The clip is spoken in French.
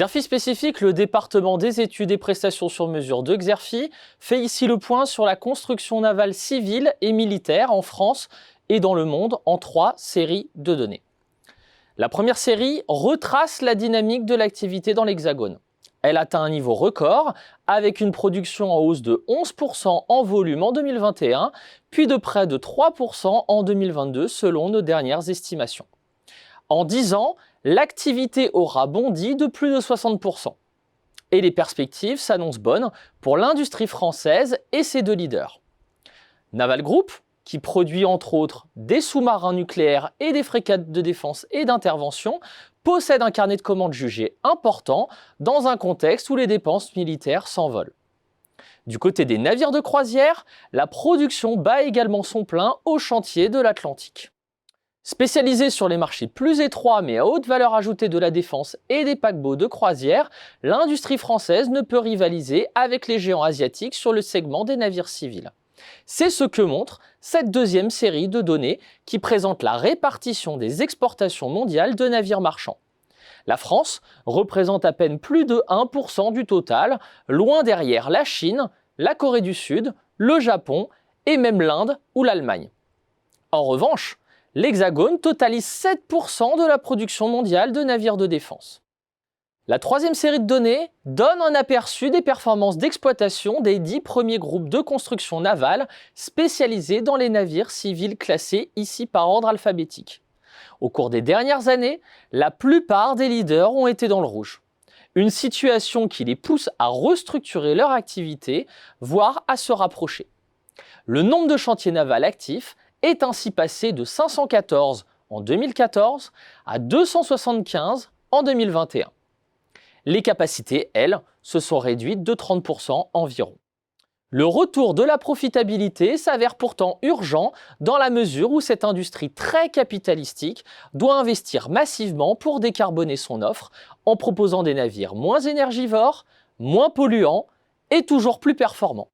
Xerfi Spécifique, le département des études et prestations sur mesure de Xerfi, fait ici le point sur la construction navale civile et militaire en France et dans le monde en 3 séries de données. La première série retrace la dynamique de l'activité dans l'Hexagone. Elle atteint un niveau record avec une production en hausse de 11% en volume en 2021, puis de près de 3% en 2022 selon nos dernières estimations. En 10 ans, l'activité aura bondi de plus de 60%. Et les perspectives s'annoncent bonnes pour l'industrie française et ses 2 leaders. Naval Group, qui produit entre autres des sous-marins nucléaires et des frégates de défense et d'intervention, possède un carnet de commandes jugé important dans un contexte où les dépenses militaires s'envolent. Du côté des navires de croisière, la production bat également son plein au chantier de l'Atlantique. Spécialisée sur les marchés plus étroits mais à haute valeur ajoutée de la défense et des paquebots de croisière, l'industrie française ne peut rivaliser avec les géants asiatiques sur le segment des navires civils. C'est ce que montre cette deuxième série de données qui présente la répartition des exportations mondiales de navires marchands. La France représente à peine plus de 1% du total, loin derrière la Chine, la Corée du Sud, le Japon et même l'Inde ou l'Allemagne. En revanche, l'Hexagone totalise 7% de la production mondiale de navires de défense. La troisième série de données donne un aperçu des performances d'exploitation des 10 premiers groupes de construction navale spécialisés dans les navires civils classés ici par ordre alphabétique. Au cours des dernières années, la plupart des leaders ont été dans le rouge. Une situation qui les pousse à restructurer leur activité, voire à se rapprocher. Le nombre de chantiers navals actifs est ainsi passé de 514 en 2014 à 275 en 2021. Les capacités, elles, se sont réduites de 30% environ. Le retour de la profitabilité s'avère pourtant urgent dans la mesure où cette industrie très capitalistique doit investir massivement pour décarboner son offre en proposant des navires moins énergivores, moins polluants et toujours plus performants.